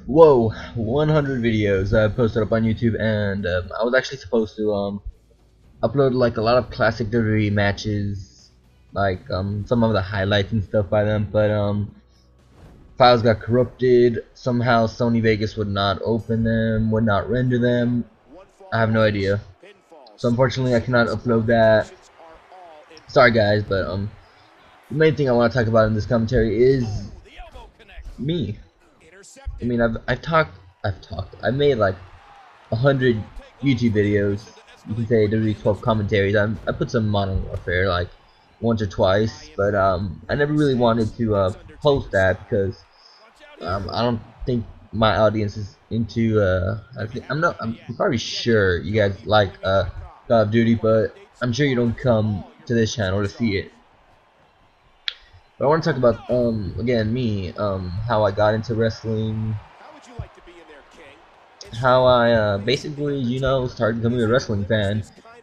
Whoa, 100 videos I posted up on YouTube, and I was actually supposed to upload like a lot of classic WWE matches, like some of the highlights and stuff by them, but files got corrupted. Somehow Sony Vegas would not open them, would not render them. I have no idea. So unfortunately, I cannot upload that. Sorry guys, but the main thing I want to talk about in this commentary is me. I mean, I've made like 100 YouTube videos. You can say WWE 12 commentaries. I put some Modern Warfare like once or twice, but I never really wanted to post that because I don't think my audience is into I'm probably sure you guys like Call of Duty, but I'm sure you don't come to this channel to see it. But I want to talk about again me, how I got into wrestling, how I basically, started becoming a wrestling fan,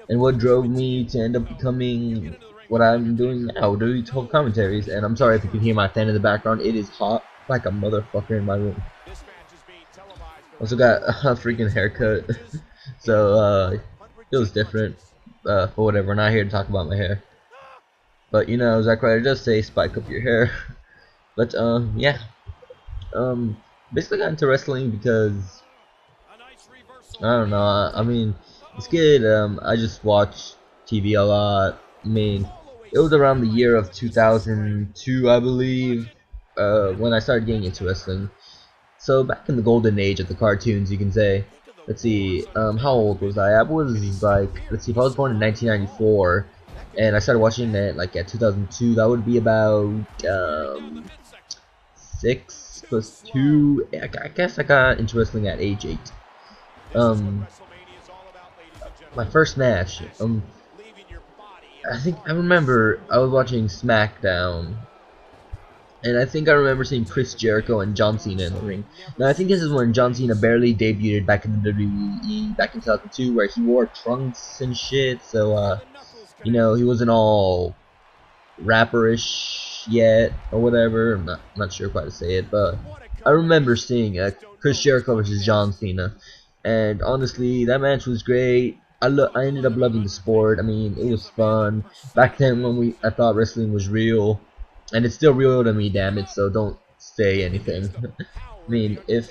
and what drove me to end up becoming what I'm doing now, doing 12 commentaries. And I'm sorry if you can hear my fan in the background. It is hot like a motherfucker in my room. Also got a freaking haircut, so it was different. For whatever. We're not here to talk about my hair, but Zack Ryder does say spike up your hair. But yeah, basically got into wrestling because I don't know. I mean, it's good. I just watch TV a lot. I mean, it was around the year of 2002, I believe, when I started getting into wrestling. So back in the golden age of the cartoons, you can say. Let's see. How old was I? I was like, let's see. If I was born in 1994, and I started watching it like at 2002, that would be about 6 plus 2. I guess I got into wrestling at age 8. My first match, I think I remember I was watching SmackDown, and I think I remember seeing Chris Jericho and John Cena in the ring. Now I think this is when John Cena barely debuted back in the WWE back in 2002, where he wore trunks and shit, so he wasn't all rapperish yet or whatever. I'm not sure quite to say it, but I remember seeing Chris Jericho versus John Cena. And honestly, that match was great. I ended up loving the sport. I mean, it was fun. Back then, when I thought wrestling was real, and it's still real to me. Damn it! So don't say anything. I mean, to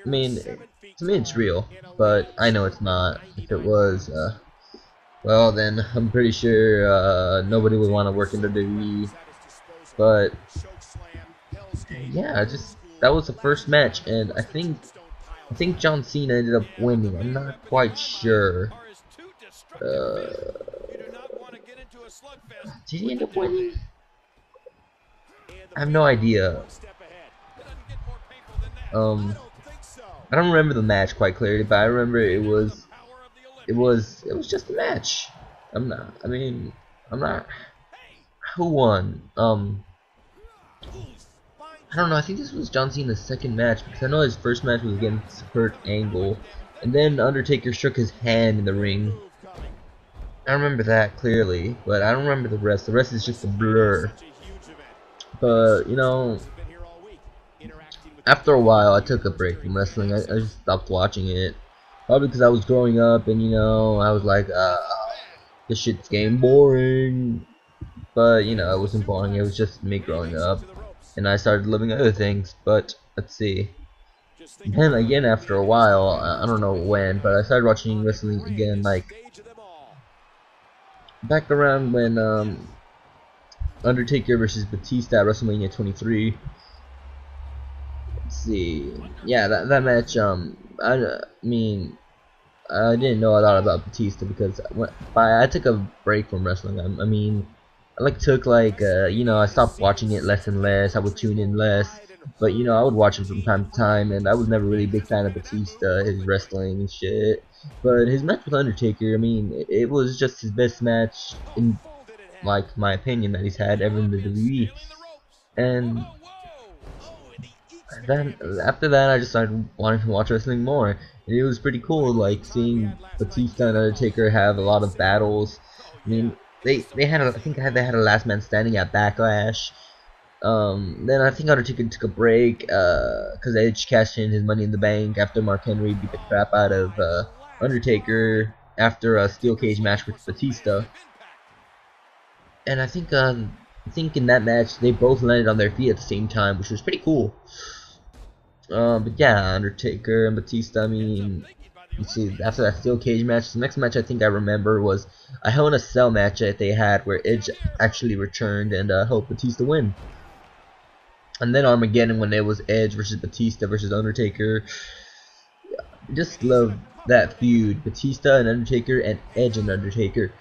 me it's real, but I know it's not. If it was, well, then I'm pretty sure nobody would want to work in the WWE. But yeah, that was the first match, and I think John Cena ended up winning. I'm not quite sure. Did he end up winning? I have no idea. I don't remember the match quite clearly, but I remember it was just a match. I'm not. Who won? I don't know. I think this was John Cena's second match, because I know his first match was against Kurt Angle, and then Undertaker shook his hand in the ring. I remember that clearly, but I don't remember the rest. The rest is just a blur. But after a while, I took a break from wrestling. I just stopped watching it, probably because I was growing up, and I was like, this shit's getting boring. But it wasn't boring. It was just me growing up, and I started loving other things. But let's see. Then again, after a while, I don't know when, but I started watching wrestling again, like back around when Undertaker versus Batista at WrestleMania 23. Let's see. Yeah, that match. I mean, I didn't know a lot about Batista because I took a break from wrestling. I mean, I took I stopped watching it less and less. I would tune in less, but I would watch it from time to time, and I was never really a big fan of Batista, his wrestling and shit. But his match with Undertaker, I mean, it was just his best match in my opinion that he's had ever in the WWE. And then after that, I just started wanting to watch wrestling more, and it was pretty cool, like seeing Batista and Undertaker have a lot of battles. I mean, they had I think they had a last man standing at Backlash, Then I think Undertaker took a break because Edge cashed in his Money in the Bank after Mark Henry beat the crap out of Undertaker after a steel cage match with Batista. And I think in that match they both landed on their feet at the same time, which was pretty cool. But yeah, Undertaker and Batista. I mean, you see, after that steel cage match, the next match I think I remember was a Hell in a Cell match that they had where Edge actually returned and helped Batista win. And then Armageddon when it was Edge versus Batista versus Undertaker. I just love that feud, Batista and Undertaker and Edge and Undertaker.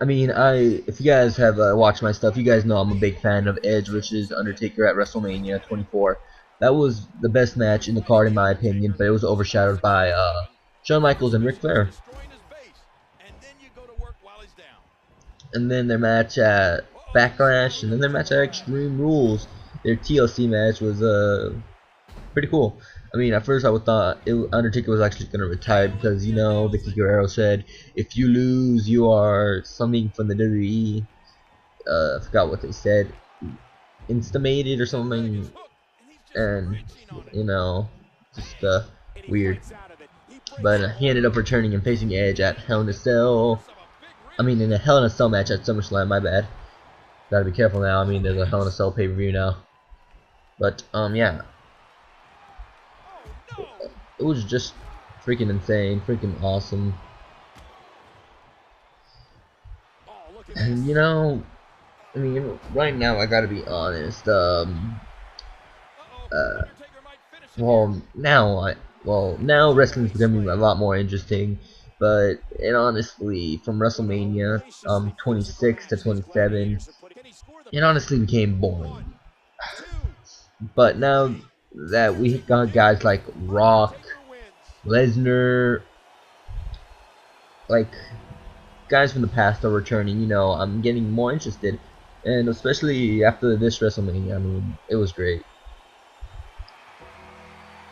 I mean, if you guys have watched my stuff, you guys know I'm a big fan of Edge versus Undertaker at WrestleMania 24. That was the best match in the card in my opinion, but it was overshadowed by Shawn Michaels and Ric Flair. And then their match at Backlash, and then their match at Extreme Rules. Their TLC match was pretty cool. I mean, at first I thought Undertaker was actually going to retire because, you know, Vicky Guerrero said, if you lose, you are something from the WWE. I forgot what they said. Instamated or something. And, you know, just weird. But he ended up returning and facing Edge at Hell in a Cell. I mean, in a Hell in a Cell match at SummerSlam, my bad. Gotta be careful now. I mean, there's a Hell in a Cell pay-per-view now. But, yeah. It was just freaking insane, freaking awesome. And you know, I mean, right now I gotta be honest. Now wrestling's becoming a lot more interesting. But it honestly, from WrestleMania 26 to 27, it honestly became boring. But now that we got guys like Rock, Lesnar, like guys from the past are returning, you know, I'm getting more interested, and especially after this WrestleMania, I mean, it was great,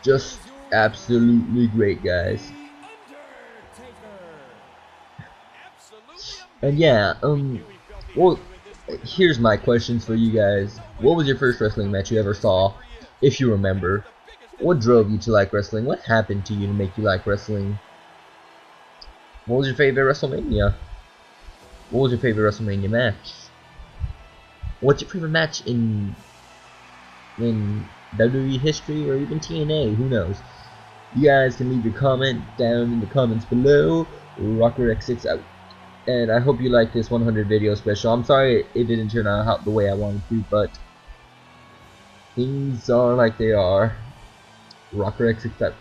just absolutely great, guys. And yeah, well, here's my questions for you guys. What was your first wrestling match you ever saw, if you remember? What drove you to like wrestling? What happened to you to make you like wrestling? What was your favorite WrestleMania? What was your favorite WrestleMania match? What's your favorite match in WWE history or even TNA? Who knows? You guys can leave your comment down in the comments below. RockerX6 out. And I hope you like this 100 video special. I'm sorry it didn't turn out the way I wanted to, but things are like they are. RockerX6 out.